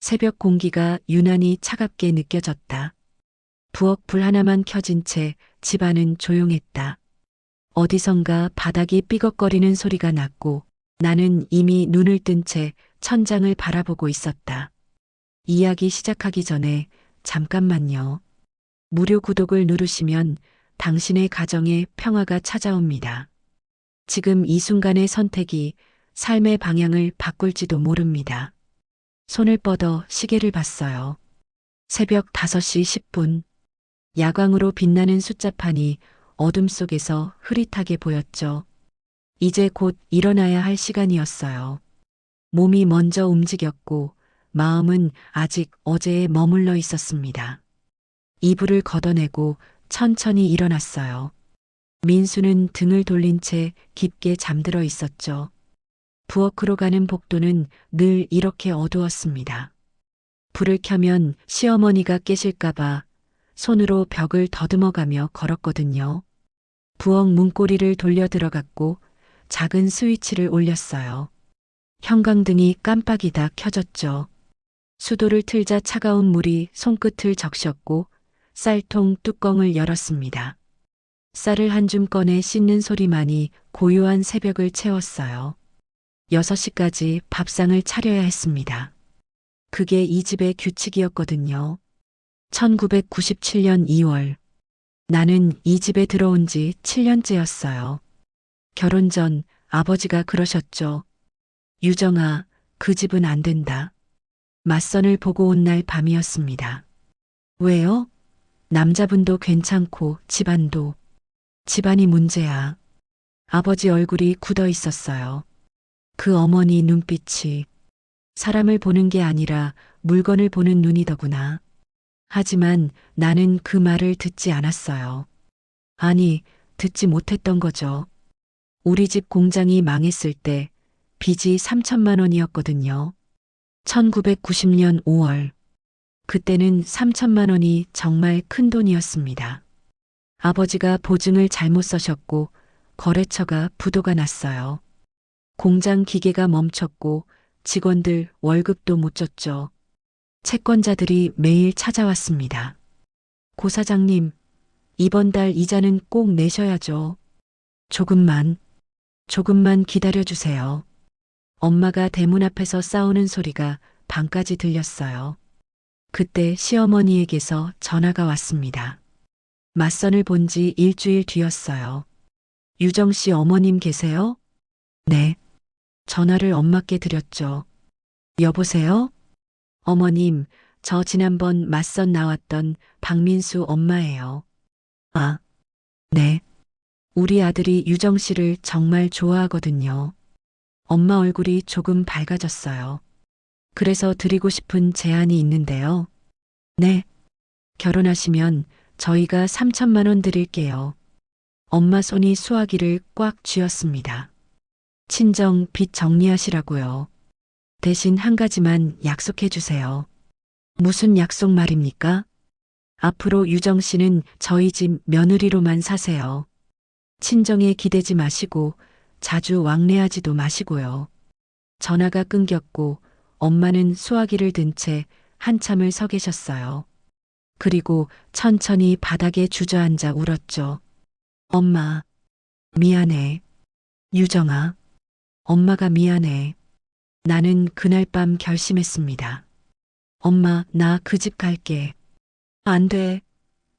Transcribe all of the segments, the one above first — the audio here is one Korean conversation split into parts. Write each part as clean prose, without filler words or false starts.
새벽 공기가 유난히 차갑게 느껴졌다. 부엌 불 하나만 켜진 채 집안은 조용했다. 어디선가 바닥이 삐걱거리는 소리가 났고 나는 이미 눈을 뜬 채 천장을 바라보고 있었다. 이야기 시작하기 전에 잠깐만요. 무료 구독을 누르시면 당신의 가정에 평화가 찾아옵니다. 지금 이 순간의 선택이 삶의 방향을 바꿀지도 모릅니다. 손을 뻗어 시계를 봤어요. 새벽 5시 10분. 야광으로 빛나는 숫자판이 어둠 속에서 흐릿하게 보였죠. 이제 곧 일어나야 할 시간이었어요. 몸이 먼저 움직였고 마음은 아직 어제에 머물러 있었습니다. 이불을 걷어내고 천천히 일어났어요. 민수는 등을 돌린 채 깊게 잠들어 있었죠. 부엌으로 가는 복도는 늘 이렇게 어두웠습니다. 불을 켜면 시어머니가 깨실까봐 손으로 벽을 더듬어가며 걸었거든요. 부엌 문고리를 돌려 들어갔고 작은 스위치를 올렸어요. 형광등이 깜빡이다 켜졌죠. 수도를 틀자 차가운 물이 손끝을 적셨고 쌀통 뚜껑을 열었습니다. 쌀을 한 줌 꺼내 씻는 소리만이 고요한 새벽을 채웠어요. 6시까지 밥상을 차려야 했습니다. 그게 이 집의 규칙이었거든요. 1997년 2월. 나는 이 집에 들어온 지 7년째였어요. 결혼 전 아버지가 그러셨죠. 유정아, 그 집은 안 된다. 맞선을 보고 온 날 밤이었습니다. 왜요? 남자분도 괜찮고 집안도. 집안이 문제야. 아버지 얼굴이 굳어 있었어요. 그 어머니 눈빛이 사람을 보는 게 아니라 물건을 보는 눈이더구나. 하지만 나는 그 말을 듣지 않았어요. 아니, 듣지 못했던 거죠. 우리 집 공장이 망했을 때 빚이 3천만 원이었거든요. 1990년 5월. 그때는 3천만 원이 정말 큰 돈이었습니다. 아버지가 보증을 잘못 써셨고 거래처가 부도가 났어요. 공장 기계가 멈췄고 직원들 월급도 못 줬죠. 채권자들이 매일 찾아왔습니다. 고 사장님, 이번 달 이자는 꼭 내셔야죠. 조금만 기다려주세요. 엄마가 대문 앞에서 싸우는 소리가 방까지 들렸어요. 그때 시어머니에게서 전화가 왔습니다. 맞선을 본 지 일주일 뒤였어요. 유정 씨 어머님 계세요? 네. 전화를 엄마께 드렸죠. 여보세요? 어머님, 저 지난번 맞선 나왔던 박민수 엄마예요. 아, 네. 우리 아들이 유정 씨를 정말 좋아하거든요. 엄마 얼굴이 조금 밝아졌어요. 그래서 드리고 싶은 제안이 있는데요. 네. 결혼하시면 저희가 3천만 원 드릴게요. 엄마 손이 수화기를 꽉 쥐었습니다. 친정 빚 정리하시라고요. 대신 한 가지만 약속해 주세요. 무슨 약속 말입니까? 앞으로 유정 씨는 저희 집 며느리로만 사세요. 친정에 기대지 마시고 자주 왕래하지도 마시고요. 전화가 끊겼고 엄마는 수화기를 든 채 한참을 서 계셨어요. 그리고 천천히 바닥에 주저앉아 울었죠. 엄마, 미안해. 유정아, 엄마가 미안해. 나는 그날 밤 결심했습니다. 엄마, 나 그 집 갈게. 안 돼.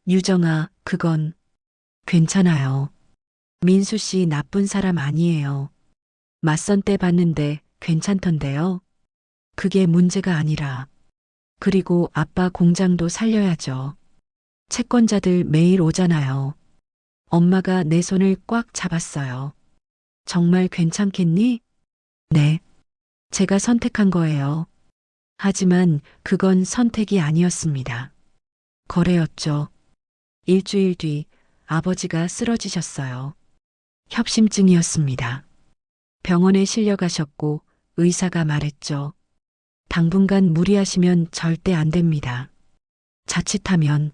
유정아, 그건 괜찮아요. 민수 씨 나쁜 사람 아니에요. 맞선 때 봤는데 괜찮던데요. 그게 문제가 아니라. 그리고 아빠 공장도 살려야죠. 채권자들 매일 오잖아요. 엄마가 내 손을 꽉 잡았어요. 정말 괜찮겠니? 네. 제가 선택한 거예요. 하지만 그건 선택이 아니었습니다. 거래였죠. 일주일 뒤 아버지가 쓰러지셨어요. 협심증이었습니다. 병원에 실려가셨고 의사가 말했죠. 당분간 무리하시면 절대 안 됩니다. 자칫하면.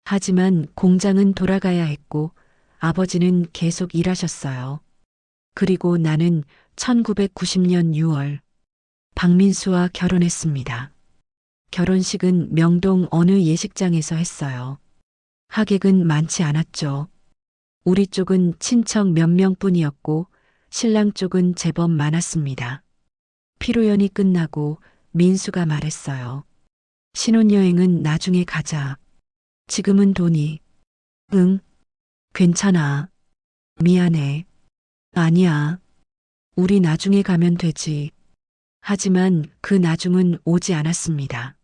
하지만 공장은 돌아가야 했고 아버지는 계속 일하셨어요. 그리고 나는 1990년 6월 박민수와 결혼했습니다. 결혼식은 명동 어느 예식장에서 했어요. 하객은 많지 않았죠. 우리 쪽은 친척 몇 명뿐이었고 신랑 쪽은 제법 많았습니다. 피로연이 끝나고 민수가 말했어요. 신혼여행은 나중에 가자. 지금은 돈이. 응, 괜찮아. 미안해. 아니야. 우리 나중에 가면 되지. 하지만 그 나중은 오지 않았습니다.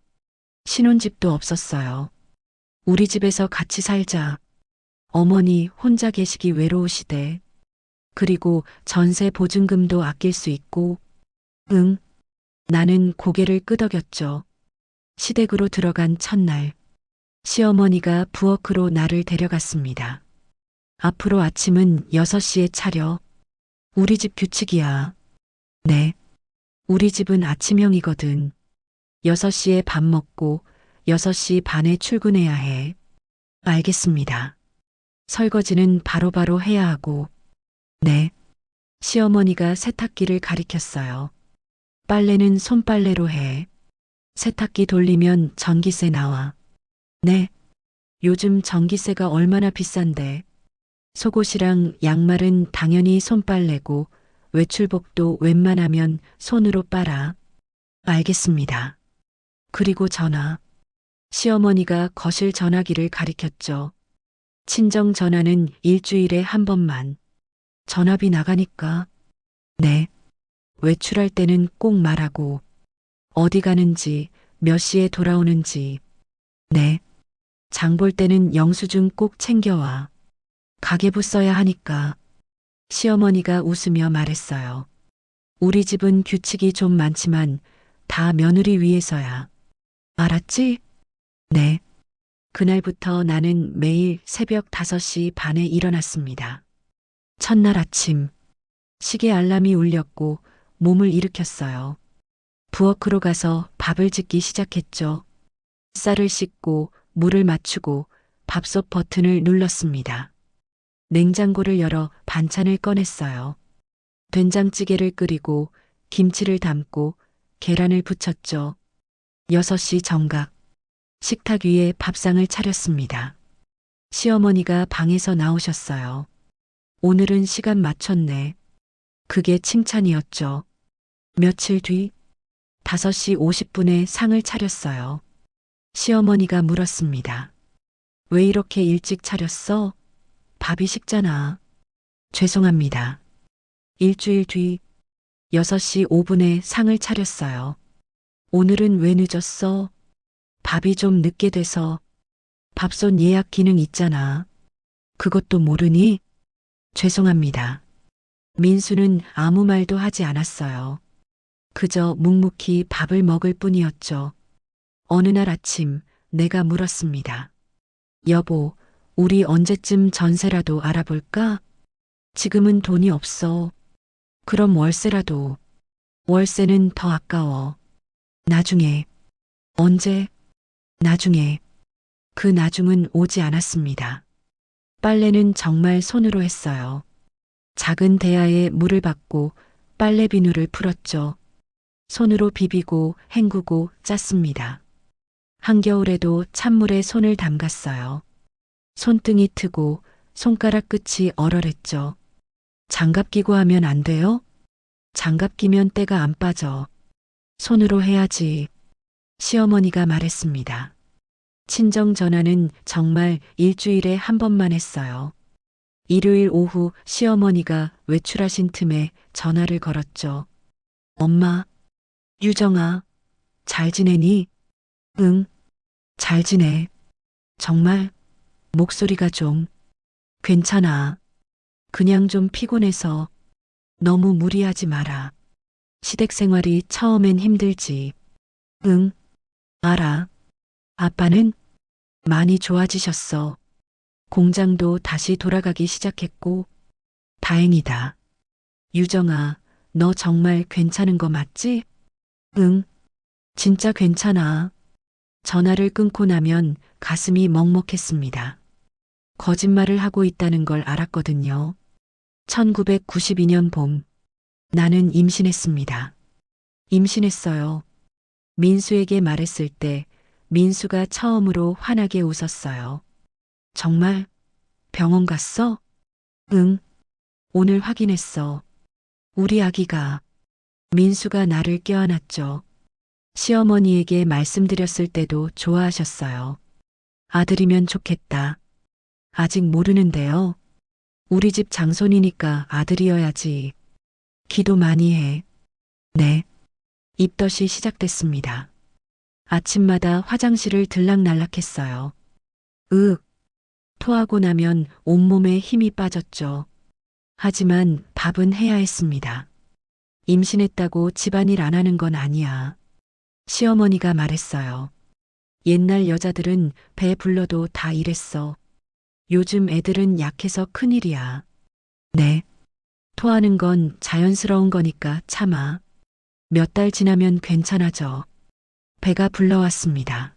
신혼집도 없었어요. 우리 집에서 같이 살자. 어머니 혼자 계시기 외로우시대. 그리고 전세 보증금도 아낄 수 있고. 응. 나는 고개를 끄덕였죠. 시댁으로 들어간 첫날. 시어머니가 부엌으로 나를 데려갔습니다. 앞으로 아침은 6시에 차려. 우리 집 규칙이야. 네. 우리 집은 아침형이거든. 6시에 밥 먹고 6시 반에 출근해야 해. 알겠습니다. 설거지는 바로바로 해야 하고. 네. 시어머니가 세탁기를 가리켰어요. 빨래는 손빨래로 해. 세탁기 돌리면 전기세 나와. 네. 요즘 전기세가 얼마나 비싼데. 속옷이랑 양말은 당연히 손빨래고 외출복도 웬만하면 손으로 빨아. 알겠습니다. 그리고 전화. 시어머니가 거실 전화기를 가리켰죠. 친정 전화는 일주일에 한 번만. 전화비 나가니까. 네. 외출할 때는 꼭 말하고. 어디 가는지, 몇 시에 돌아오는지. 네. 장볼 때는 영수증 꼭 챙겨와. 가계부 써야 하니까. 시어머니가 웃으며 말했어요. 우리 집은 규칙이 좀 많지만 다 며느리 위해서야. 알았지? 네. 그날부터 나는 매일 새벽 5시 반에 일어났습니다. 첫날 아침, 시계 알람이 울렸고 몸을 일으켰어요. 부엌으로 가서 밥을 짓기 시작했죠. 쌀을 씻고 물을 맞추고 밥솥 버튼을 눌렀습니다. 냉장고를 열어 반찬을 꺼냈어요. 된장찌개를 끓이고 김치를 담고 계란을 부쳤죠. 6시 정각. 식탁 위에 밥상을 차렸습니다. 시어머니가 방에서 나오셨어요. 오늘은 시간 맞췄네. 그게 칭찬이었죠. 며칠 뒤 5시 50분에 상을 차렸어요. 시어머니가 물었습니다. 왜 이렇게 일찍 차렸어? 밥이 식잖아. 죄송합니다. 일주일 뒤 6시 5분에 상을 차렸어요. 오늘은 왜 늦었어? 밥이 좀 늦게 돼서. 밥솥 예약 기능 있잖아. 그것도 모르니? 죄송합니다. 민수는 아무 말도 하지 않았어요. 그저 묵묵히 밥을 먹을 뿐이었죠. 어느 날 아침 내가 물었습니다. 여보, 우리 언제쯤 전세라도 알아볼까? 지금은 돈이 없어. 그럼 월세라도. 월세는 더 아까워. 나중에. 언제? 나중에. 그 나중은 오지 않았습니다. 빨래는 정말 손으로 했어요. 작은 대야에 물을 받고 빨래 비누를 풀었죠. 손으로 비비고 헹구고 짰습니다. 한겨울에도 찬물에 손을 담갔어요. 손등이 트고 손가락 끝이 얼얼했죠. 장갑 끼고 하면 안 돼요? 장갑 끼면 때가 안 빠져. 손으로 해야지. 시어머니가 말했습니다. 친정 전화는 정말 일주일에 한 번만 했어요. 일요일 오후 시어머니가 외출하신 틈에 전화를 걸었죠. 엄마, 유정아, 잘 지내니? 응, 잘 지내. 정말? 목소리가 좀. 괜찮아. 그냥 좀 피곤해서. 너무 무리하지 마라. 시댁 생활이 처음엔 힘들지. 응, 알아. 아빠는 많이 좋아지셨어. 공장도 다시 돌아가기 시작했고. 다행이다. 유정아, 너 정말 괜찮은 거 맞지? 응, 진짜 괜찮아. 전화를 끊고 나면 가슴이 먹먹했습니다. 거짓말을 하고 있다는 걸 알았거든요. 1992년 봄, 나는 임신했습니다. 임신했어요. 민수에게 말했을 때 민수가 처음으로 환하게 웃었어요. 정말 병원 갔어? 응, 오늘 확인했어. 우리 아기가. 민수가 나를 껴안았죠. 시어머니에게 말씀드렸을 때도 좋아하셨어요. 아들이면 좋겠다. 아직 모르는데요. 우리 집 장손이니까 아들이어야지. 기도 많이 해. 네. 입덧이 시작됐습니다. 아침마다 화장실을 들락날락했어요. 으윽. 토하고 나면 온몸에 힘이 빠졌죠. 하지만 밥은 해야 했습니다. 임신했다고 집안일 안 하는 건 아니야. 시어머니가 말했어요. 옛날 여자들은 배 불러도 다 일했어. 요즘 애들은 약해서 큰일이야. 네. 토하는 건 자연스러운 거니까 참아. 몇 달 지나면 괜찮아져. 배가 불러왔습니다.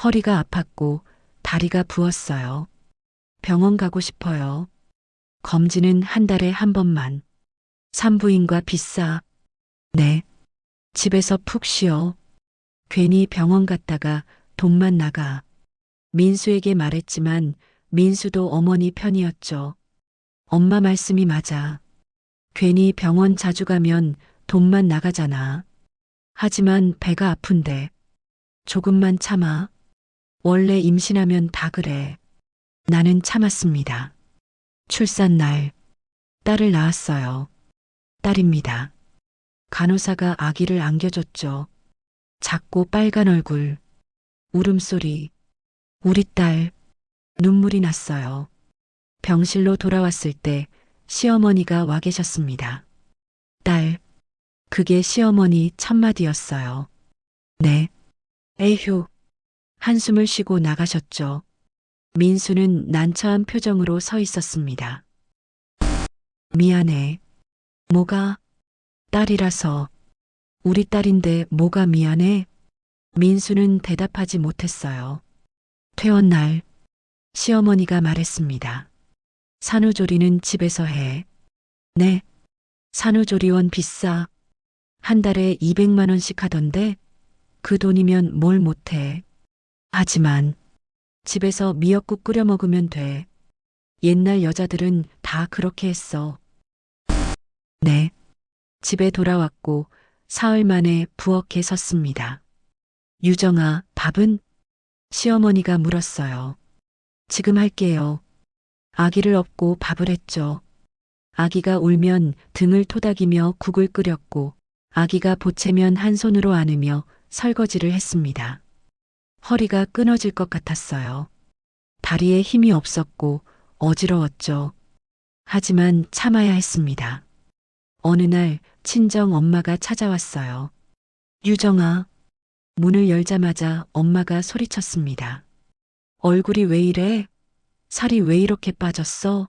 허리가 아팠고 다리가 부었어요. 병원 가고 싶어요. 검진은 한 달에 한 번만. 산부인과 비싸. 네. 집에서 푹 쉬어. 괜히 병원 갔다가 돈만 나가. 민수에게 말했지만 민수도 어머니 편이었죠. 엄마 말씀이 맞아. 괜히 병원 자주 가면 돈만 나가잖아. 하지만 배가 아픈데 조금만 참아. 원래 임신하면 다 그래. 나는 참았습니다. 출산 날 딸을 낳았어요. 딸입니다. 간호사가 아기를 안겨줬죠. 작고 빨간 얼굴, 울음소리, 우리 딸, 눈물이 났어요. 병실로 돌아왔을 때 시어머니가 와 계셨습니다. 딸, 그게 시어머니 첫마디였어요. 네. 에휴. 한숨을 쉬고 나가셨죠. 민수는 난처한 표정으로 서 있었습니다. 미안해. 뭐가? 딸이라서. 우리 딸인데 뭐가 미안해? 민수는 대답하지 못했어요. 퇴원 날 시어머니가 말했습니다. 산후조리는 집에서 해. 네. 산후조리원 비싸. 한 달에 200만 원씩 하던데 그 돈이면 뭘 못해. 하지만 집에서 미역국 끓여 먹으면 돼. 옛날 여자들은 다 그렇게 했어. 네. 집에 돌아왔고 사흘 만에 부엌에 섰습니다. 유정아, 밥은? 시어머니가 물었어요. 지금 할게요. 아기를 업고 밥을 했죠. 아기가 울면 등을 토닥이며 국을 끓였고 아기가 보채면 한 손으로 안으며 설거지를 했습니다. 허리가 끊어질 것 같았어요. 다리에 힘이 없었고 어지러웠죠. 하지만 참아야 했습니다. 어느 날 친정 엄마가 찾아왔어요. 유정아. 문을 열자마자 엄마가 소리쳤습니다. 얼굴이 왜 이래? 살이 왜 이렇게 빠졌어?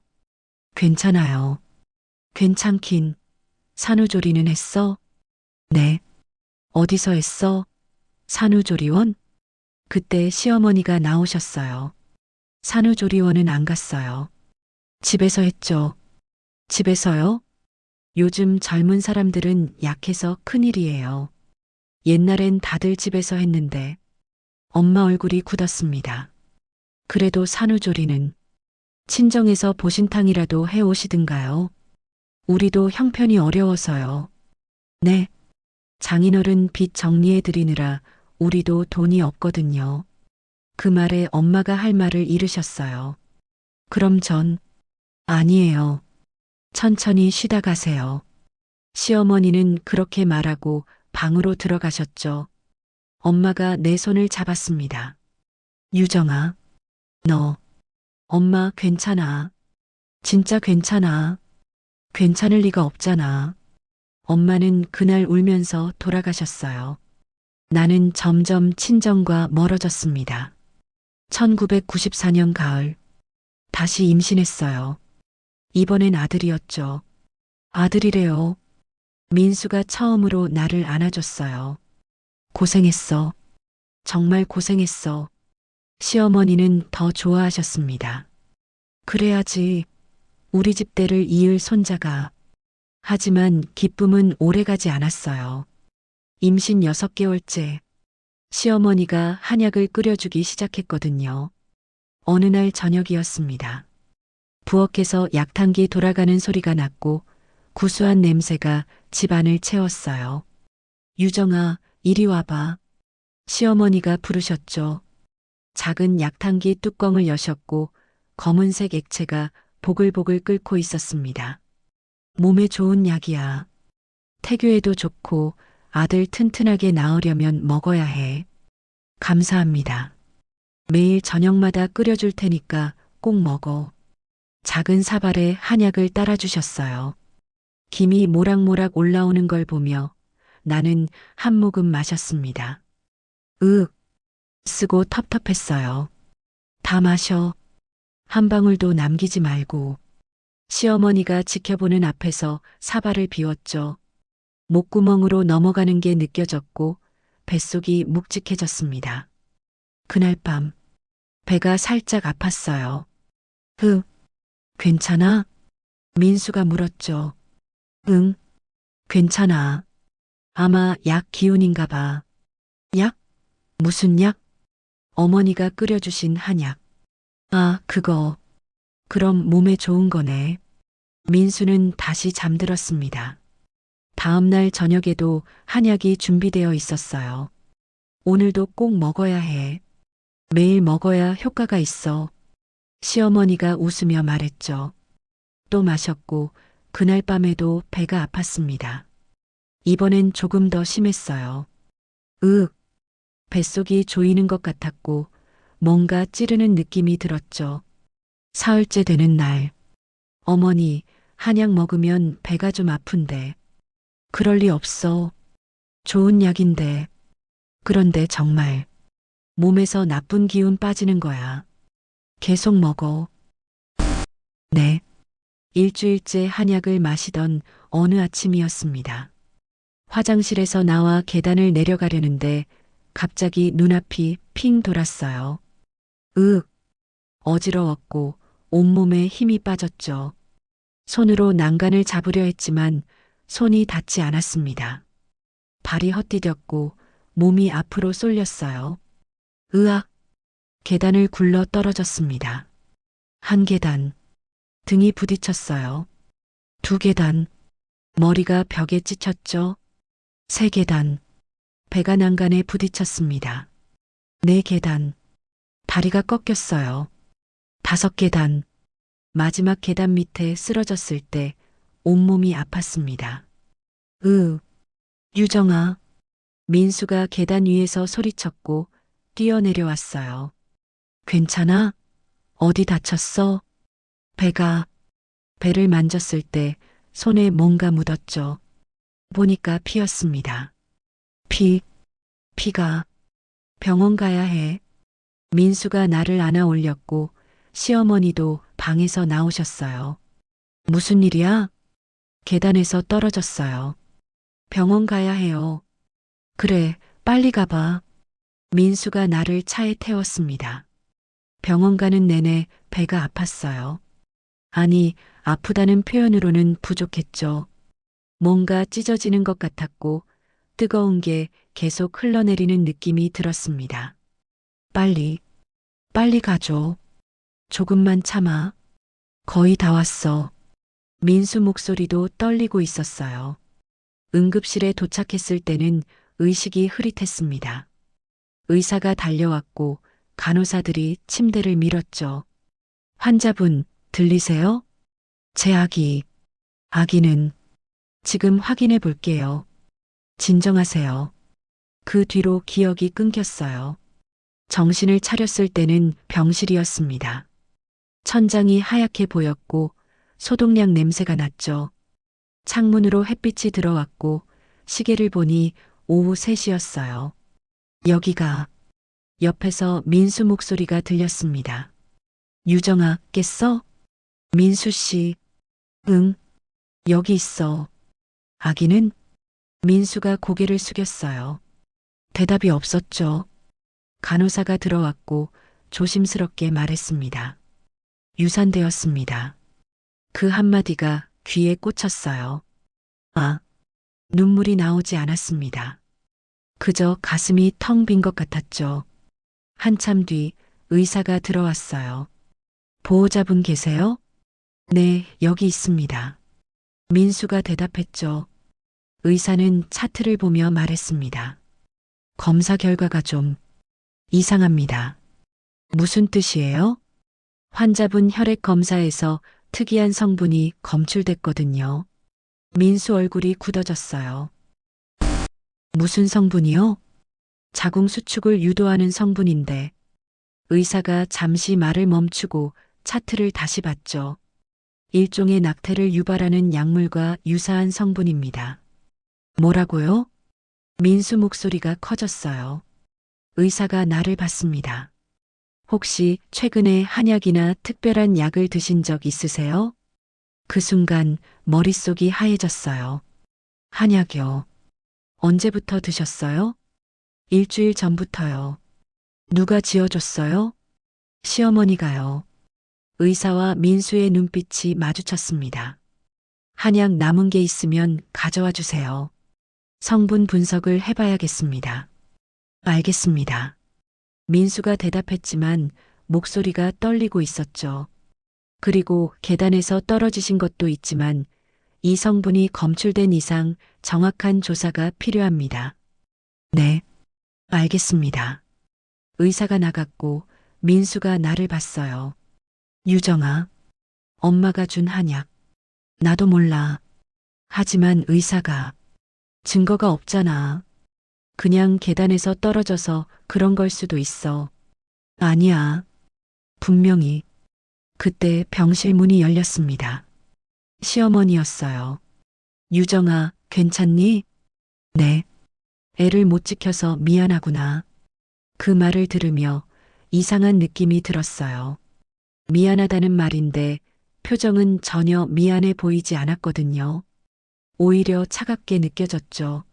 괜찮아요. 괜찮긴. 산후조리는 했어? 네. 어디서 했어? 산후조리원? 그때 시어머니가 나오셨어요. 산후조리원은 안 갔어요. 집에서 했죠. 집에서요? 요즘 젊은 사람들은 약해서 큰일이에요. 옛날엔 다들 집에서 했는데 엄마 얼굴이 굳었습니다. 그래도 산후조리는 친정에서 보신탕이라도 해오시든가요. 우리도 형편이 어려워서요. 네. 장인어른 빚 정리해드리느라 우리도 돈이 없거든요. 그 말에 엄마가 할 말을 잃으셨어요. 그럼 전, 아니에요. 천천히 쉬다 가세요. 시어머니는 그렇게 말하고 방으로 들어가셨죠. 엄마가 내 손을 잡았습니다. 유정아, 너, 엄마 괜찮아. 진짜 괜찮아. 괜찮을 리가 없잖아. 엄마는 그날 울면서 돌아가셨어요. 나는 점점 친정과 멀어졌습니다. 1994년 가을, 다시 임신했어요. 이번엔 아들이었죠. 아들이래요. 민수가 처음으로 나를 안아줬어요. 고생했어. 정말 고생했어. 시어머니는 더 좋아하셨습니다. 그래야지 우리 집대를 이을 손자가. 하지만 기쁨은 오래가지 않았어요. 임신 6개월째. 시어머니가 한약을 끓여주기 시작했거든요. 어느 날 저녁이었습니다. 부엌에서 약탕기 돌아가는 소리가 났고 구수한 냄새가 집안을 채웠어요. 유정아, 이리 와봐. 시어머니가 부르셨죠. 작은 약탕기 뚜껑을 여셨고 검은색 액체가 보글보글 끓고 있었습니다. 몸에 좋은 약이야. 태교에도 좋고 아들 튼튼하게 낳으려면 먹어야 해. 감사합니다. 매일 저녁마다 끓여줄 테니까 꼭 먹어. 작은 사발에 한약을 따라주셨어요. 김이 모락모락 올라오는 걸 보며 나는 한 모금 마셨습니다. 쓰고 텁텁했어요. 다 마셔. 한 방울도 남기지 말고. 시어머니가 지켜보는 앞에서 사발을 비웠죠. 목구멍으로 넘어가는 게 느껴졌고 뱃속이 묵직해졌습니다. 그날 밤 배가 살짝 아팠어요. 괜찮아? 민수가 물었죠. 응, 괜찮아. 아마 약 기운인가 봐. 약? 무슨 약? 어머니가 끓여주신 한약. 아, 그거. 그럼 몸에 좋은 거네. 민수는 다시 잠들었습니다. 다음 날 저녁에도 한약이 준비되어 있었어요. 오늘도 꼭 먹어야 해. 매일 먹어야 효과가 있어. 시어머니가 웃으며 말했죠. 또 마셨고 그날 밤에도 배가 아팠습니다. 이번엔 조금 더 심했어요. 뱃속이 조이는 것 같았고 뭔가 찌르는 느낌이 들었죠. 사흘째 되는 날. 어머니, 한약 먹으면 배가 좀 아픈데. 그럴 리 없어. 좋은 약인데. 그런데 정말 몸에서 나쁜 기운 빠지는 거야. 계속 먹어. 네. 일주일째 한약을 마시던 어느 아침이었습니다. 화장실에서 나와 계단을 내려가려는데 갑자기 눈앞이 핑 돌았어요. 어지러웠고 온몸에 힘이 빠졌죠. 손으로 난간을 잡으려 했지만 손이 닿지 않았습니다. 발이 헛디뎠고 몸이 앞으로 쏠렸어요. 으악! 계단을 굴러 떨어졌습니다. 한 계단. 등이 부딪혔어요. 두 계단. 머리가 벽에 찍혔죠. 세 계단. 배가 난간에 부딪혔습니다. 네 계단. 다리가 꺾였어요. 다섯 계단. 마지막 계단 밑에 쓰러졌을 때 온몸이 아팠습니다. 유정아. 민수가 계단 위에서 소리쳤고 뛰어내려왔어요. 괜찮아? 어디 다쳤어? 배를 만졌을 때 손에 뭔가 묻었죠. 보니까 피였습니다. 피가 병원 가야 해. 민수가 나를 안아 올렸고 시어머니도 방에서 나오셨어요. 무슨 일이야? 계단에서 떨어졌어요. 병원 가야 해요. 그래, 빨리 가봐. 민수가 나를 차에 태웠습니다. 병원 가는 내내 배가 아팠어요. 아니, 아프다는 표현으로는 부족했죠. 뭔가 찢어지는 것 같았고 뜨거운 게 계속 흘러내리는 느낌이 들었습니다. 빨리 가줘. 조금만 참아. 거의 다 왔어. 민수 목소리도 떨리고 있었어요. 응급실에 도착했을 때는 의식이 흐릿했습니다. 의사가 달려왔고 간호사들이 침대를 밀었죠. 환자분, 들리세요? 제 아기는 지금 확인해 볼게요. 진정하세요. 그 뒤로 기억이 끊겼어요. 정신을 차렸을 때는 병실이었습니다. 천장이 하얗게 보였고 소독약 냄새가 났죠. 창문으로 햇빛이 들어왔고 시계를 보니 오후 3시였어요. 여기가 옆에서 민수 목소리가 들렸습니다. 유정아, 깼어? 민수 씨. 응, 여기 있어. 아기는? 민수가 고개를 숙였어요. 대답이 없었죠. 간호사가 들어왔고 조심스럽게 말했습니다. 유산되었습니다. 그 한마디가 귀에 꽂혔어요. 눈물이 나오지 않았습니다. 그저 가슴이 텅 빈 것 같았죠. 한참 뒤 의사가 들어왔어요. 보호자분 계세요? 네, 여기 있습니다. 민수가 대답했죠. 의사는 차트를 보며 말했습니다. 검사 결과가 좀 이상합니다. 무슨 뜻이에요? 환자분 혈액 검사에서 특이한 성분이 검출됐거든요. 민수 얼굴이 굳어졌어요. 무슨 성분이요? 자궁 수축을 유도하는 성분인데 의사가 잠시 말을 멈추고 차트를 다시 봤죠. 일종의 낙태를 유발하는 약물과 유사한 성분입니다. 뭐라고요? 민수 목소리가 커졌어요. 의사가 나를 봤습니다. 혹시 최근에 한약이나 특별한 약을 드신 적 있으세요? 그 순간 머릿속이 하얘졌어요. 한약이요. 언제부터 드셨어요? 일주일 전부터요. 누가 지어줬어요? 시어머니가요. 의사와 민수의 눈빛이 마주쳤습니다. 한약 남은 게 있으면 가져와 주세요. 성분 분석을 해봐야겠습니다. 알겠습니다. 민수가 대답했지만 목소리가 떨리고 있었죠. 그리고 계단에서 떨어지신 것도 있지만 이 성분이 검출된 이상 정확한 조사가 필요합니다. 네, 알겠습니다. 의사가 나갔고 민수가 나를 봤어요. 유정아, 엄마가 준 한약. 나도 몰라. 하지만 의사가 증거가 없잖아. 그냥 계단에서 떨어져서 그런 걸 수도 있어. 아니야. 분명히 그때 병실 문이 열렸습니다. 시어머니였어요. 유정아, 괜찮니? 네. 애를 못 지켜서 미안하구나. 그 말을 들으며 이상한 느낌이 들었어요. 미안하다는 말인데 표정은 전혀 미안해 보이지 않았거든요. 오히려 차갑게 느껴졌죠.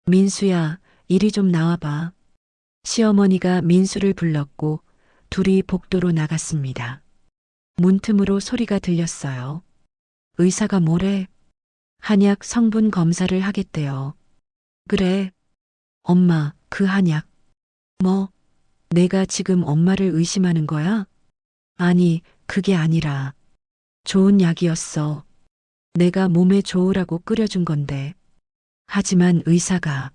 민수야, 이리 좀 나와봐. 시어머니가 민수를 불렀고 둘이 복도로 나갔습니다. 문틈으로 소리가 들렸어요. 의사가 뭐래? 한약 성분 검사를 하겠대요. 그래. 엄마, 그 한약. 뭐, 내가 지금 엄마를 의심하는 거야? 아니, 그게 아니라. 좋은 약이었어. 내가 몸에 좋으라고 끓여준 건데. 하지만 의사가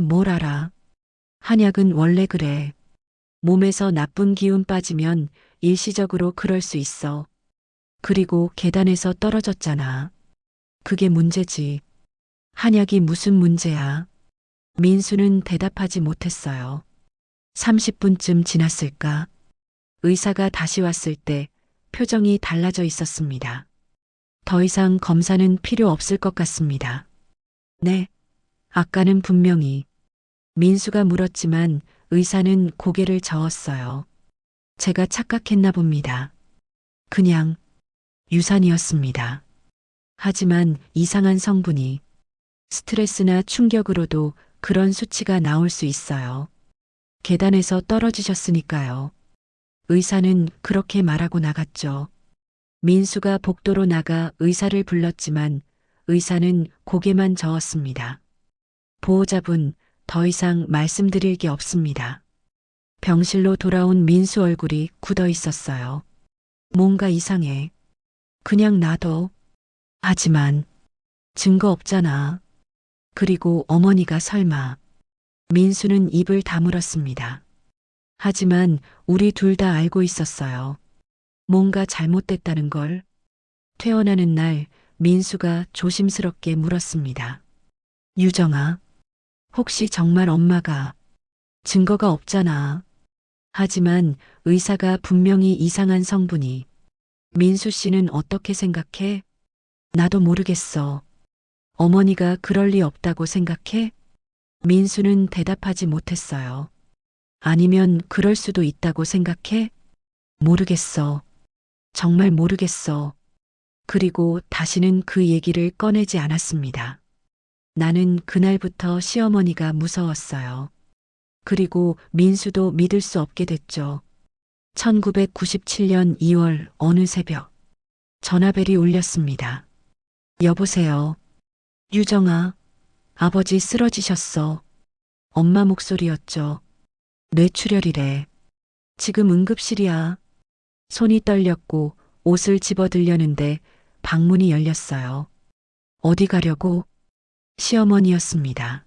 뭘 알아? 한약은 원래 그래. 몸에서 나쁜 기운 빠지면 일시적으로 그럴 수 있어. 그리고 계단에서 떨어졌잖아. 그게 문제지. 한약이 무슨 문제야? 민수는 대답하지 못했어요. 30분쯤 지났을까? 의사가 다시 왔을 때 표정이 달라져 있었습니다. 더 이상 검사는 필요 없을 것 같습니다. 네. 아까는 분명히 민수가 물었지만 의사는 고개를 저었어요. 제가 착각했나 봅니다. 그냥 유산이었습니다. 하지만 이상한 성분이 스트레스나 충격으로도 그런 수치가 나올 수 있어요. 계단에서 떨어지셨으니까요. 의사는 그렇게 말하고 나갔죠. 민수가 복도로 나가 의사를 불렀지만 의사는 고개만 저었습니다. 보호자분, 더 이상 말씀드릴 게 없습니다. 병실로 돌아온 민수 얼굴이 굳어 있었어요. 뭔가 이상해. 그냥 놔둬. 하지만 증거 없잖아. 그리고 어머니가 설마. 민수는 입을 다물었습니다. 하지만 우리 둘 다 알고 있었어요. 뭔가 잘못됐다는 걸. 퇴원하는 날 민수가 조심스럽게 물었습니다. 유정아, 혹시 정말 엄마가 증거가 없잖아. 하지만 의사가 분명히 이상한 성분이. 민수 씨는 어떻게 생각해? 나도 모르겠어. 어머니가 그럴 리 없다고 생각해? 민수는 대답하지 못했어요. 아니면 그럴 수도 있다고 생각해? 모르겠어. 정말 모르겠어. 그리고 다시는 그 얘기를 꺼내지 않았습니다. 나는 그날부터 시어머니가 무서웠어요. 그리고 민수도 믿을 수 없게 됐죠. 1997년 2월 어느 새벽 전화벨이 울렸습니다. 여보세요. 유정아, 아버지 쓰러지셨어. 엄마 목소리였죠. 뇌출혈이래. 지금 응급실이야. 손이 떨렸고 옷을 집어들려는데 방문이 열렸어요. 어디 가려고? 시어머니였습니다.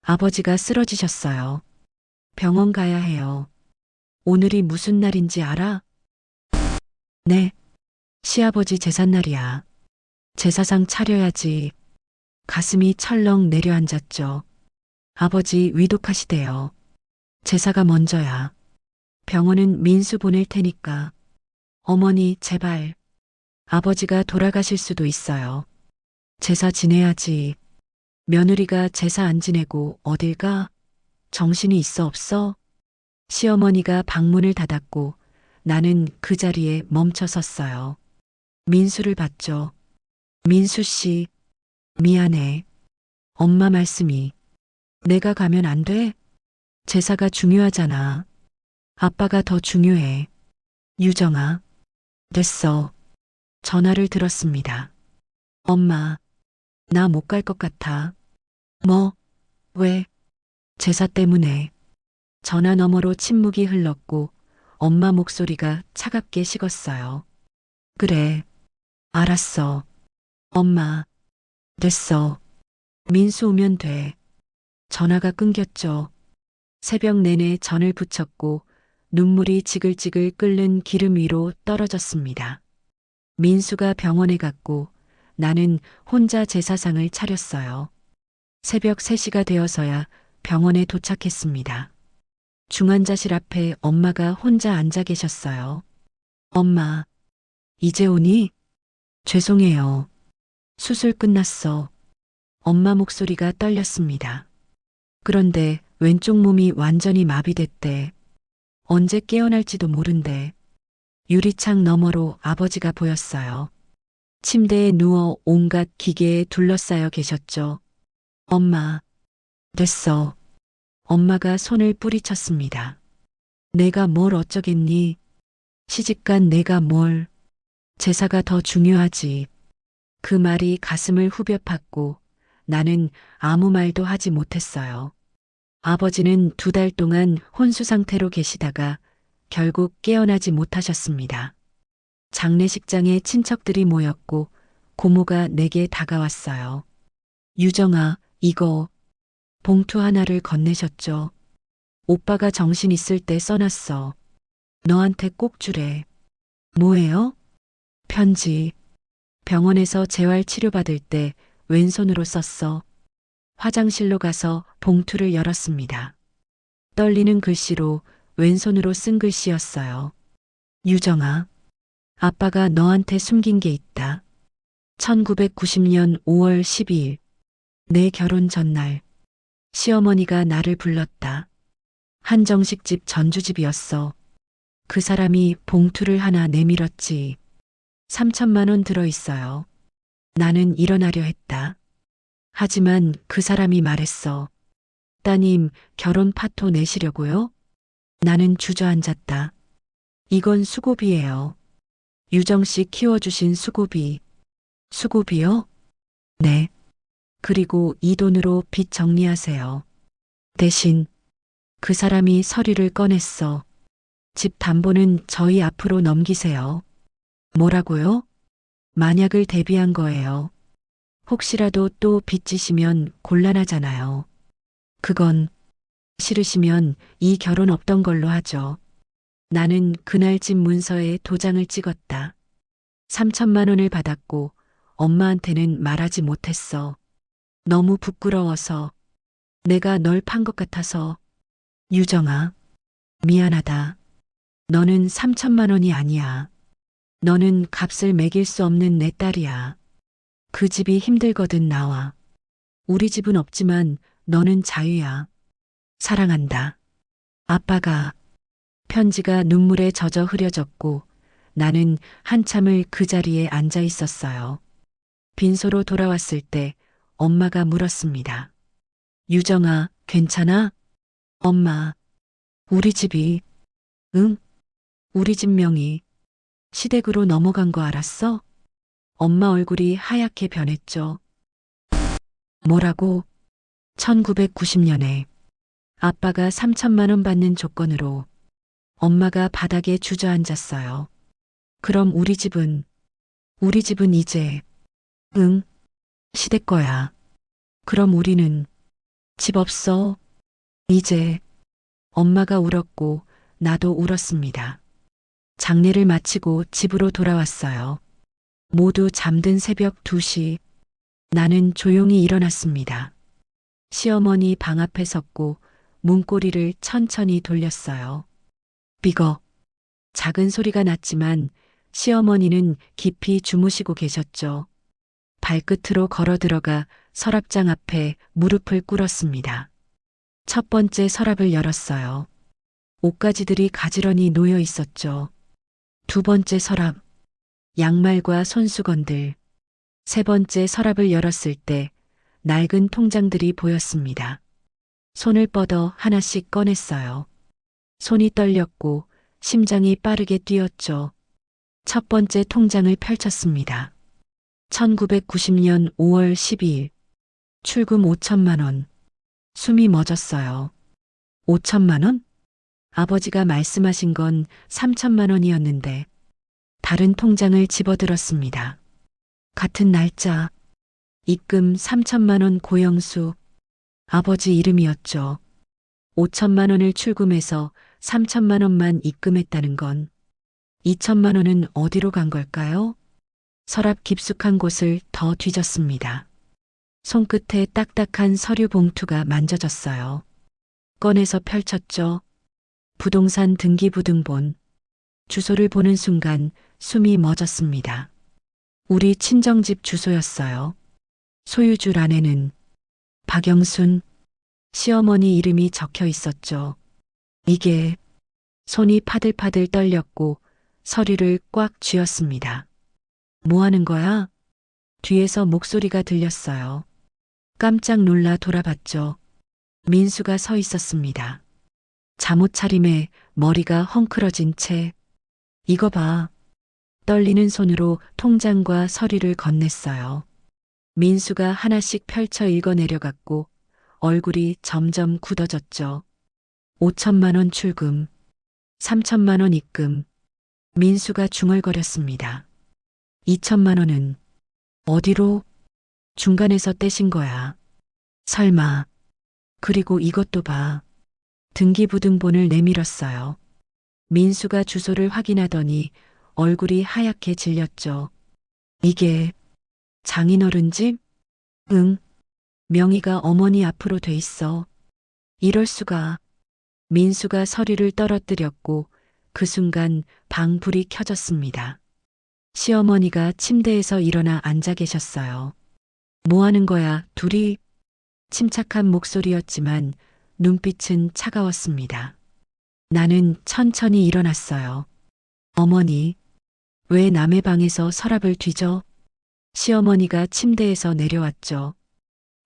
아버지가 쓰러지셨어요. 병원 가야 해요. 오늘이 무슨 날인지 알아? 네. 시아버지 제삿날이야. 제사상 차려야지. 가슴이 철렁 내려앉았죠. 아버지 위독하시대요. 제사가 먼저야. 병원은 민수 보낼 테니까. 어머니, 제발. 아버지가 돌아가실 수도 있어요. 제사 지내야지. 며느리가 제사 안 지내고 어딜 가? 정신이 있어 없어? 시어머니가 방문을 닫았고 나는 그 자리에 멈춰 섰어요. 민수를 봤죠. 민수 씨, 미안해. 엄마 말씀이. 내가 가면 안 돼? 제사가 중요하잖아. 아빠가 더 중요해. 유정아. 됐어. 전화를 들었습니다. 엄마, 나 못 갈 것 같아. 뭐? 왜? 제사 때문에. 전화 너머로 침묵이 흘렀고 엄마 목소리가 차갑게 식었어요. 그래. 알았어. 엄마. 됐어. 민수 오면 돼. 전화가 끊겼죠. 새벽 내내 전을 부쳤고 눈물이 지글지글 끓는 기름 위로 떨어졌습니다. 민수가 병원에 갔고 나는 혼자 제사상을 차렸어요. 새벽 3시가 되어서야 병원에 도착했습니다. 중환자실 앞에 엄마가 혼자 앉아 계셨어요. 엄마, 이제 오니? 죄송해요. 수술 끝났어. 엄마 목소리가 떨렸습니다. 그런데 왼쪽 몸이 완전히 마비됐대. 언제 깨어날지도 모른대. 유리창 너머로 아버지가 보였어요. 침대에 누워 온갖 기계에 둘러싸여 계셨죠. 엄마, 됐어. 엄마가 손을 뿌리쳤습니다. 내가 뭘 어쩌겠니? 시집간 내가 뭘. 제사가 더 중요하지. 그 말이 가슴을 후벼 팠고 나는 아무 말도 하지 못했어요. 아버지는 2달 동안 혼수 상태로 계시다가 결국 깨어나지 못하셨습니다. 장례식장에 친척들이 모였고 고모가 내게 다가왔어요. 유정아, 이거 봉투 하나를 건네셨죠. 오빠가 정신 있을 때 써놨어. 너한테 꼭 주래. 뭐예요? 편지. 병원에서 재활 치료받을 때 왼손으로 썼어. 화장실로 가서 봉투를 열었습니다. 떨리는 글씨로 왼손으로 쓴 글씨였어요. 유정아, 아빠가 너한테 숨긴 게 있다. 1990년 5월 12일, 내 결혼 전날, 시어머니가 나를 불렀다. 한정식집 전주집이었어. 그 사람이 봉투를 하나 내밀었지. 3천만 원 들어있어요. 나는 일어나려 했다. 하지만 그 사람이 말했어. 따님, 결혼 파토 내시려고요? 나는 주저앉았다. 이건 수고비예요. 유정 씨 키워주신 수고비. 수고비요? 네. 그리고 이 돈으로 빚 정리하세요. 대신 그 사람이 서류를 꺼냈어. 집 담보는 저희 앞으로 넘기세요. 뭐라고요? 만약을 대비한 거예요. 혹시라도 또 빚지시면 곤란하잖아요. 그건 싫으시면 이 결혼 없던 걸로 하죠. 나는 그날 집 문서에 도장을 찍었다. 3천만 원을 받았고 엄마한테는 말하지 못했어. 너무 부끄러워서. 내가 널 판 것 같아서. 유정아, 미안하다. 너는 3천만 원이 아니야. 너는 값을 매길 수 없는 내 딸이야. 그 집이 힘들거든 나와. 우리 집은 없지만 너는 자유야. 사랑한다. 아빠가. 편지가 눈물에 젖어 흐려졌고 나는 한참을 그 자리에 앉아 있었어요. 빈소로 돌아왔을 때 엄마가 물었습니다. 유정아, 괜찮아? 엄마, 우리 집이. 응? 우리 집 명이 시댁으로 넘어간 거 알았어? 엄마 얼굴이 하얗게 변했죠. 뭐라고? 1990년에 아빠가 3천만 원 받는 조건으로 엄마가 바닥에 주저앉았어요. 그럼 우리 집은 이제, 응, 시댁 거야. 그럼 우리는 집 없어. 이제 엄마가 울었고 나도 울었습니다. 장례를 마치고 집으로 돌아왔어요. 모두 잠든 새벽 2시. 나는 조용히 일어났습니다. 시어머니 방 앞에 섰고 문고리를 천천히 돌렸어요. 삐걱. 작은 소리가 났지만 시어머니는 깊이 주무시고 계셨죠. 발끝으로 걸어 들어가 서랍장 앞에 무릎을 꿇었습니다. 첫 번째 서랍을 열었어요. 옷가지들이 가지런히 놓여 있었죠. 두 번째 서랍, 양말과 손수건들. 세 번째 서랍을 열었을 때 낡은 통장들이 보였습니다. 손을 뻗어 하나씩 꺼냈어요. 손이 떨렸고 심장이 빠르게 뛰었죠. 첫 번째 통장을 펼쳤습니다. 1990년 5월 12일. 출금 5천만 원. 숨이 멎었어요. 5천만 원? 아버지가 말씀하신 건 3천만 원이었는데 다른 통장을 집어들었습니다. 같은 날짜. 입금 3천만 원 고영수. 아버지 이름이었죠. 5천만 원을 출금해서 3천만 원만 입금했다는 건 2천만 원은 어디로 간 걸까요? 서랍 깊숙한 곳을 더 뒤졌습니다. 손끝에 딱딱한 서류 봉투가 만져졌어요. 꺼내서 펼쳤죠. 부동산 등기부등본. 주소를 보는 순간 숨이 멎었습니다. 우리 친정집 주소였어요. 소유주 안에는 박영순, 시어머니 이름이 적혀 있었죠. 이게. 손이 파들파들 떨렸고 서류를 꽉 쥐었습니다. 뭐 하는 거야? 뒤에서 목소리가 들렸어요. 깜짝 놀라 돌아봤죠. 민수가 서 있었습니다. 잠옷 차림에 머리가 헝클어진 채. 이거 봐. 떨리는 손으로 통장과 서류를 건넸어요. 민수가 하나씩 펼쳐 읽어 내려갔고 얼굴이 점점 굳어졌죠. 5천만 원 출금, 3천만 원 입금. 민수가 중얼거렸습니다. 2천만 원은 어디로? 중간에서 떼신 거야. 설마. 그리고 이것도 봐. 등기부등본을 내밀었어요. 민수가 주소를 확인하더니 얼굴이 하얗게 질렸죠. 이게 장인어른 집? 응. 명의가 어머니 앞으로 돼 있어. 이럴 수가. 민수가 서류를 떨어뜨렸고 그 순간 방 불이 켜졌습니다. 시어머니가 침대에서 일어나 앉아 계셨어요. 뭐 하는 거야, 둘이? 침착한 목소리였지만 눈빛은 차가웠습니다. 나는 천천히 일어났어요. 어머니, 왜 남의 방에서 서랍을 뒤져? 시어머니가 침대에서 내려왔죠.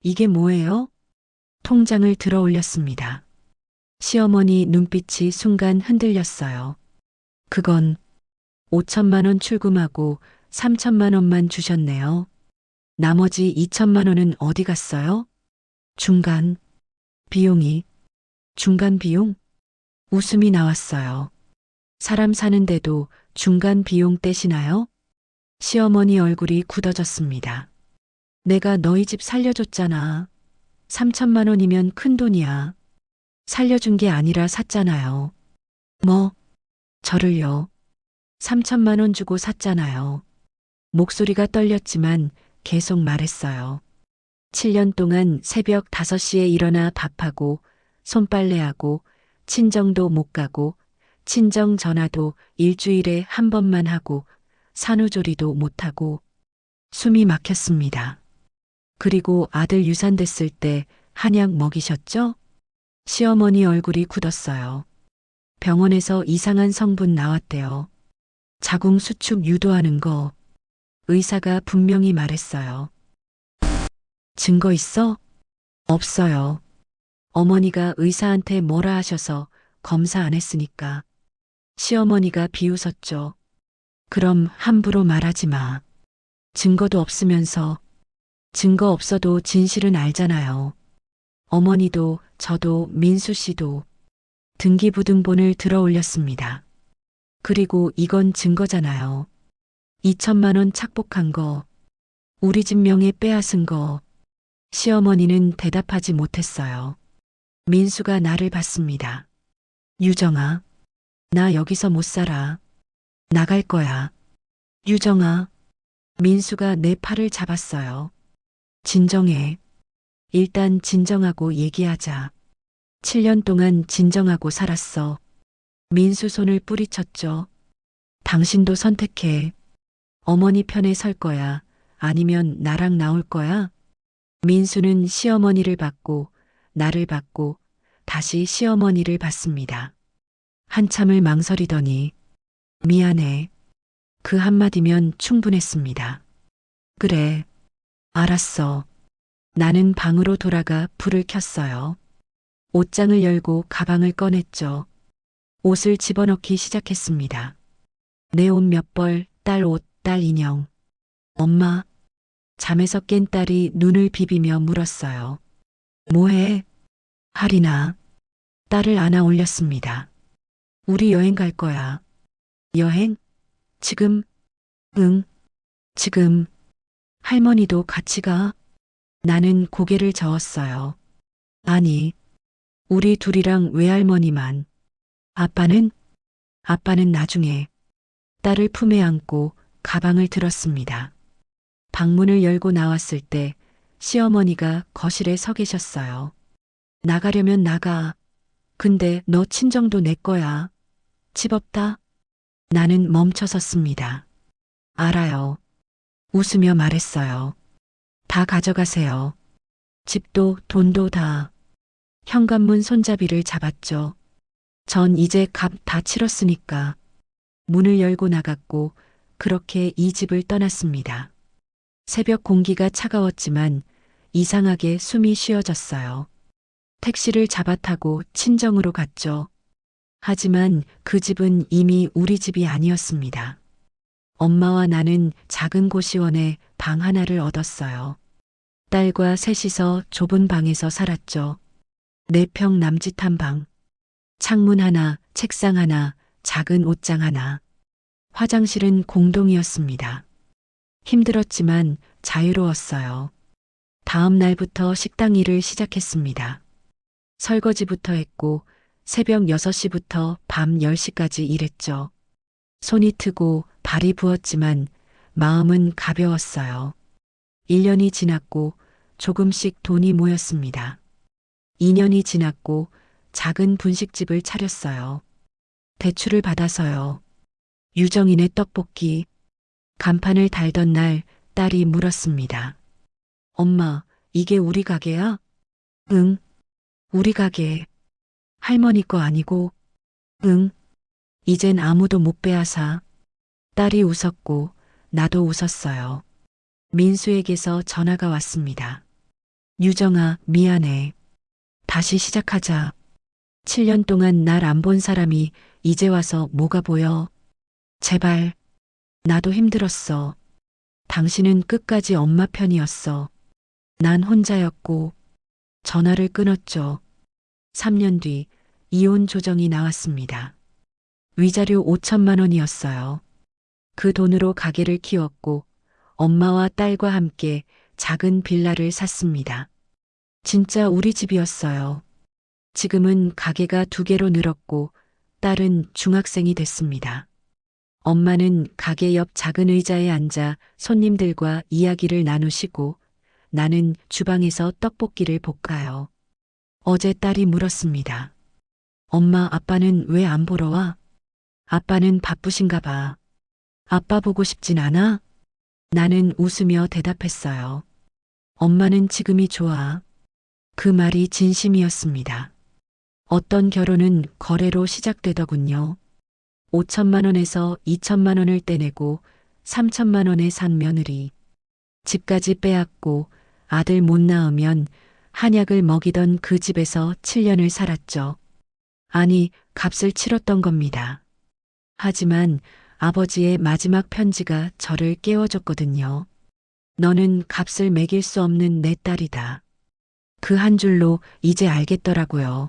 이게 뭐예요? 통장을 들어 올렸습니다. 시어머니 눈빛이 순간 흔들렸어요. 그건 5천만 원 출금하고 3천만 원만 주셨네요. 나머지 2천만 원은 어디 갔어요? 중간 비용이. 중간 비용? 웃음이 나왔어요. 사람 사는데도 중간 비용 떼시나요? 시어머니 얼굴이 굳어졌습니다. 내가 너희 집 살려줬잖아. 3천만 원이면 큰 돈이야. 살려준 게 아니라 샀잖아요. 뭐? 저를요. 3천만 원 주고 샀잖아요. 목소리가 떨렸지만 계속 말했어요. 7년 동안 새벽 5시에 일어나 밥하고 손빨래하고 친정도 못 가고 친정 전화도 일주일에 한 번만 하고 산후조리도 못하고. 숨이 막혔습니다. 그리고 아들 유산 됐을 때 한약 먹이셨죠? 시어머니 얼굴이 굳었어요. 병원에서 이상한 성분 나왔대요. 자궁 수축 유도하는 거. 의사가 분명히 말했어요. 증거 있어? 없어요. 어머니가 의사한테 뭐라 하셔서 검사 안 했으니까. 시어머니가 비웃었죠. 그럼 함부로 말하지 마. 증거도 없으면서. 증거 없어도 진실은 알잖아요. 어머니도 저도 민수 씨도 등기부등본을 들어 올렸습니다. 그리고 이건 증거잖아요. 2천만 원 착복한 거, 우리 집 명예 빼앗은 거. 시어머니는 대답하지 못했어요. 민수가 나를 봤습니다. 유정아, 나 여기서 못 살아. 나갈 거야. 유정아, 민수가 내 팔을 잡았어요. 진정해. 일단 진정하고 얘기하자. 7년 동안 진정하고 살았어. 민수 손을 뿌리쳤죠. 당신도 선택해. 어머니 편에 설 거야. 아니면 나랑 나올 거야? 민수는 시어머니를 받고 나를 받고 다시 시어머니를 받습니다. 한참을 망설이더니 미안해. 그 한마디면 충분했습니다. 그래. 알았어. 나는 방으로 돌아가 불을 켰어요. 옷장을 열고 가방을 꺼냈죠. 옷을 집어넣기 시작했습니다. 내 옷 몇 벌, 딸 옷, 딸 인형. 엄마. 잠에서 깬 딸이 눈을 비비며 물었어요. 뭐해? 할인아. 딸을 안아 올렸습니다. 우리 여행 갈 거야. 여행? 지금? 응. 지금. 할머니도 같이 가? 나는 고개를 저었어요. 아니. 우리 둘이랑 외할머니만. 아빠는? 아빠는 나중에. 딸을 품에 안고 가방을 들었습니다. 방문을 열고 나왔을 때 시어머니가 거실에 서 계셨어요. 나가려면 나가. 근데 너 친정도 내 거야. 집 없다? 나는 멈춰섰습니다. 알아요. 웃으며 말했어요. 다 가져가세요. 집도 돈도 다. 현관문 손잡이를 잡았죠. 전 이제 값 다 치렀으니까. 문을 열고 나갔고 그렇게 이 집을 떠났습니다. 새벽 공기가 차가웠지만 이상하게 숨이 쉬어졌어요. 택시를 잡아 타고 친정으로 갔죠. 하지만 그 집은 이미 우리 집이 아니었습니다. 엄마와 나는 작은 고시원에 방 하나를 얻었어요. 딸과 셋이서 좁은 방에서 살았죠. 4평 남짓한 방. 창문 하나, 책상 하나, 작은 옷장 하나. 화장실은 공동이었습니다. 힘들었지만 자유로웠어요. 다음 날부터 식당 일을 시작했습니다. 설거지부터 했고 새벽 6시부터 밤 10시까지 일했죠. 손이 트고 발이 부었지만 마음은 가벼웠어요. 1년이 지났고 조금씩 돈이 모였습니다. 2년이 지났고 작은 분식집을 차렸어요. 대출을 받아서요. 유정인의 떡볶이. 간판을 달던 날 딸이 물었습니다. 엄마, 이게 우리 가게야? 응. 우리 가게. 할머니 거 아니고? 응. 이젠 아무도 못 빼앗아. 딸이 웃었고 나도 웃었어요. 민수에게서 전화가 왔습니다. 유정아, 미안해. 다시 시작하자. 7년 동안 날 안 본 사람이 이제 와서 뭐가 보여? 제발. 나도 힘들었어. 당신은 끝까지 엄마 편이었어. 난 혼자였고. 전화를 끊었죠. 3년 뒤 이혼 조정이 나왔습니다. 위자료 5천만 원이었어요. 그 돈으로 가게를 키웠고 엄마와 딸과 함께 작은 빌라를 샀습니다. 진짜 우리 집이었어요. 지금은 가게가 2개로 늘었고 딸은 중학생이 됐습니다. 엄마는 가게 옆 작은 의자에 앉아 손님들과 이야기를 나누시고 나는 주방에서 떡볶이를 볶아요. 어제 딸이 물었습니다. 엄마, 아빠는 왜 안 보러 와? 아빠는 바쁘신가 봐. 아빠 보고 싶진 않아? 나는 웃으며 대답했어요. 엄마는 지금이 좋아. 그 말이 진심이었습니다. 어떤 결혼은 거래로 시작되더군요. 5천만 원에서 2천만 원을 떼내고 3천만 원에 산 며느리. 집까지 빼앗고 아들 못 낳으면 한약을 먹이던 그 집에서 7년을 살았죠. 아니, 값을 치렀던 겁니다. 하지만 아버지의 마지막 편지가 저를 깨워줬거든요. 너는 값을 매길 수 없는 내 딸이다. 그 한 줄로 이제 알겠더라고요.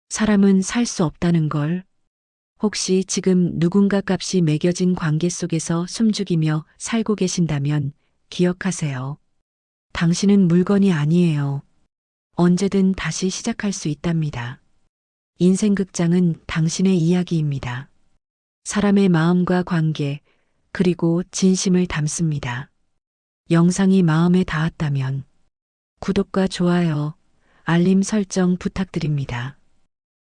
사람은 살 수 없다는 걸. 혹시 지금 누군가 값이 매겨진 관계 속에서 숨죽이며 살고 계신다면 기억하세요. 당신은 물건이 아니에요. 언제든 다시 시작할 수 있답니다. 인생 극장은 당신의 이야기입니다. 사람의 마음과 관계, 그리고 진심을 담습니다. 영상이 마음에 닿았다면 구독과 좋아요, 알림 설정 부탁드립니다.